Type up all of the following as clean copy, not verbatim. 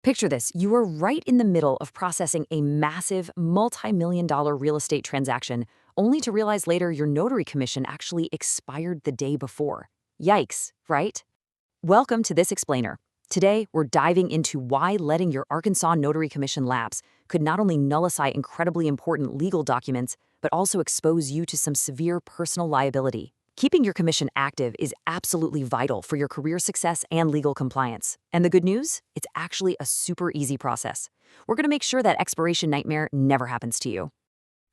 Picture this, you are right in the middle of processing a massive multi-million-dollar real estate transaction, only to realize later your notary commission actually expired the day before. Yikes, right? Welcome to This Explainer. Today, we're diving into why letting your Arkansas Notary Commission lapse could not only nullify incredibly important legal documents, but also expose you to some severe personal liability. Keeping your commission active is absolutely vital for your career success and legal compliance. And the good news? It's actually a super easy process. We're going to make sure that expiration nightmare never happens to you.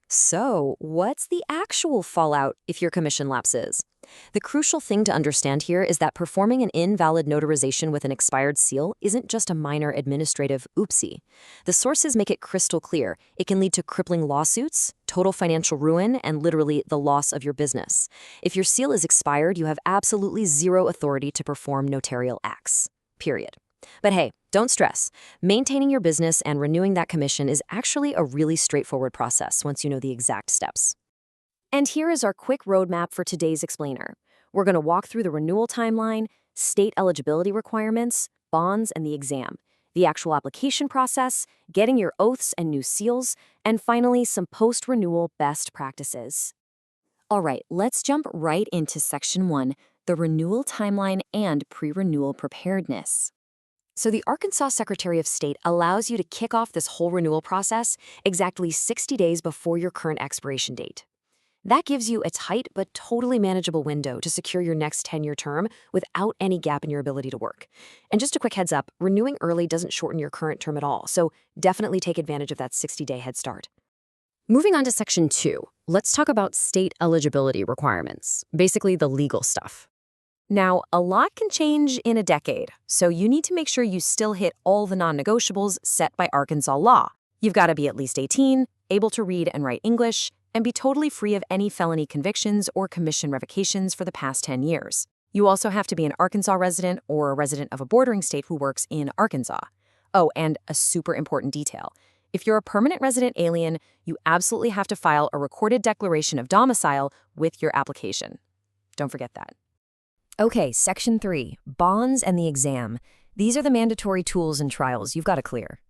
So, what's the actual fallout if your commission lapses? The crucial thing to understand here is that performing an invalid notarization with an expired seal isn't just a minor administrative oopsie. The sources make it crystal clear. It can lead to crippling lawsuits, total financial ruin, and literally the loss of your business. If your seal is expired, you have absolutely zero authority to perform notarial acts. Period. But hey, don't stress. Maintaining your business and renewing that commission is actually a really straightforward process once you know the exact steps. And here is our quick roadmap for today's explainer. We're going to walk through the renewal timeline, state eligibility requirements, bonds, and the exam, the actual application process, getting your oaths and new seals, and finally, some post-renewal best practices. All right, let's jump right into Section 1, the renewal timeline and pre-renewal preparedness. So the Arkansas Secretary of State allows you to kick off this whole renewal process exactly 60 days before your current expiration date. That gives you a tight but totally manageable window to secure your next 10-year term without any gap in your ability to work. And just a quick heads up, renewing early doesn't shorten your current term at all, so definitely take advantage of that 60-day head start. Moving on to Section 2, let's talk about state eligibility requirements, basically the legal stuff. Now, a lot can change in a decade, so you need to make sure you still hit all the non-negotiables set by Arkansas law. You've got to be at least 18, able to read and write English, and be totally free of any felony convictions or commission revocations for the past 10 years. You also have to be an Arkansas resident or a resident of a bordering state who works in Arkansas. Oh, and a super important detail. If you're a permanent resident alien, you absolutely have to file a recorded declaration of domicile with your application. Don't forget that. Okay, Section 3, bonds and the exam. These are the mandatory tools and trials you've got to clear.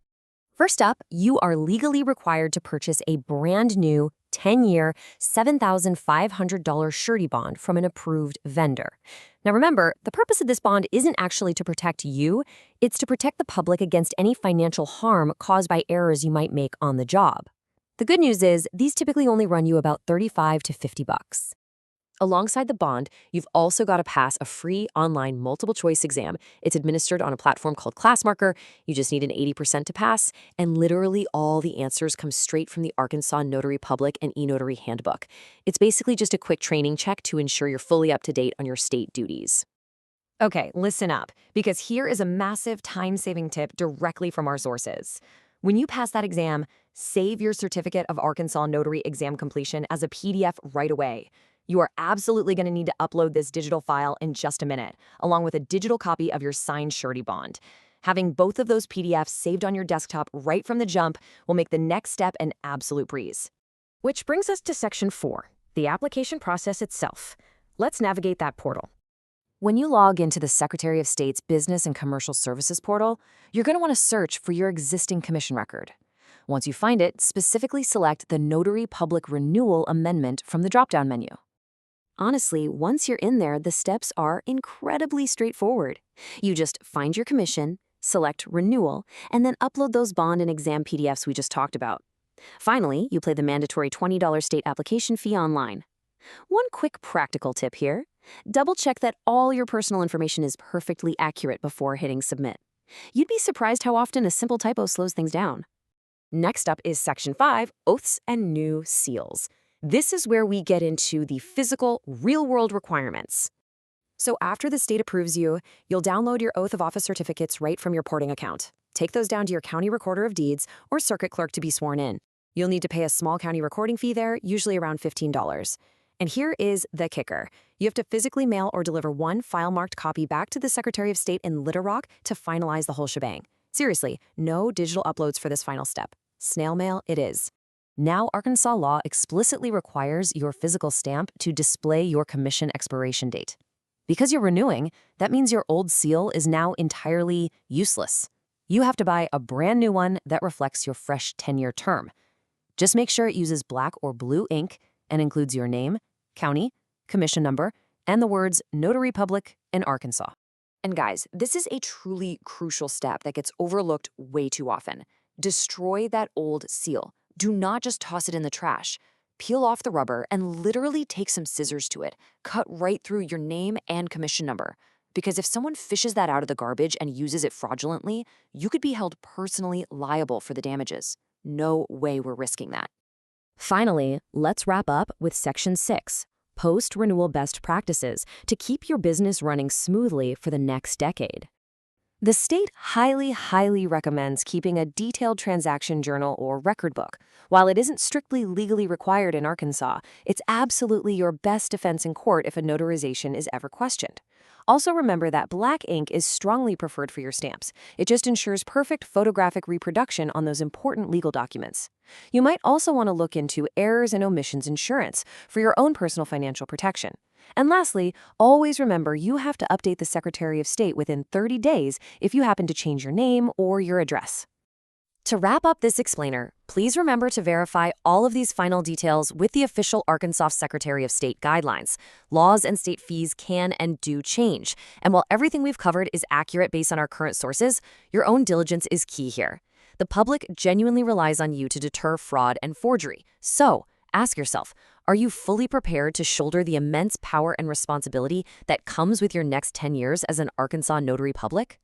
First up, you are legally required to purchase a brand new 10-year, $7,500 surety bond from an approved vendor. Now remember, the purpose of this bond isn't actually to protect you, it's to protect the public against any financial harm caused by errors you might make on the job. The good news is, these typically only run you about $35 to $50. Alongside the bond, you've also got to pass a free online multiple-choice exam. It's administered on a platform called ClassMarker. You just need an 80% to pass, and literally all the answers come straight from the Arkansas Notary Public and eNotary Handbook. It's basically just a quick training check to ensure you're fully up to date on your state duties. Okay, listen up, because here is a massive time-saving tip directly from our sources. When you pass that exam, save your Certificate of Arkansas Notary Exam Completion as a PDF right away. You are absolutely going to need to upload this digital file in just a minute, along with a digital copy of your signed surety bond. Having both of those PDFs saved on your desktop right from the jump will make the next step an absolute breeze. Which brings us to Section 4, the application process itself. Let's navigate that portal. When you log into the Secretary of State's Business and Commercial Services portal, you're going to want to search for your existing commission record. Once you find it, specifically select the Notary Public Renewal Amendment from the drop-down menu. Honestly, once you're in there, the steps are incredibly straightforward. You just find your commission, select Renewal, and then upload those bond and exam PDFs we just talked about. Finally, you pay the mandatory $20 state application fee online. One quick practical tip here. Double-check that all your personal information is perfectly accurate before hitting Submit. You'd be surprised how often a simple typo slows things down. Next up is Section 5, Oaths and New Seals. This is where we get into the physical, real-world requirements. So after the state approves you, you'll download your oath of office certificates right from your porting account. Take those down to your county recorder of deeds or circuit clerk to be sworn in. You'll need to pay a small county recording fee there, usually around $15. And here is the kicker. You have to physically mail or deliver one file-marked copy back to the Secretary of State in Little Rock to finalize the whole shebang. Seriously, no digital uploads for this final step. Snail mail it is. Now, Arkansas law explicitly requires your physical stamp to display your commission expiration date. Because you're renewing, that means your old seal is now entirely useless. You have to buy a brand new one that reflects your fresh 10-year term. Just make sure it uses black or blue ink and includes your name, county, commission number, and the words Notary Public in Arkansas. And guys, this is a truly crucial step that gets overlooked way too often. Destroy that old seal. Do not just toss it in the trash. Peel off the rubber and literally take some scissors to it. Cut right through your name and commission number. Because if someone fishes that out of the garbage and uses it fraudulently, you could be held personally liable for the damages. No way we're risking that. Finally, let's wrap up with Section 6, Post-Renewal Best Practices to keep your business running smoothly for the next decade. The state highly recommends keeping a detailed transaction journal or record book. While it isn't strictly legally required in Arkansas, it's absolutely your best defense in court if a notarization is ever questioned. Also remember that black ink is strongly preferred for your stamps. It just ensures perfect photographic reproduction on those important legal documents. You might also want to look into errors and omissions insurance for your own personal financial protection. And lastly, always remember you have to update the Secretary of State within 30 days if you happen to change your name or your address. To wrap up this explainer, please remember to verify all of these final details with the official Arkansas Secretary of State guidelines. Laws and state fees can and do change. And while everything we've covered is accurate based on our current sources, your own diligence is key here. The public genuinely relies on you to deter fraud and forgery. So, ask yourself, are you fully prepared to shoulder the immense power and responsibility that comes with your next 10 years as an Arkansas notary public?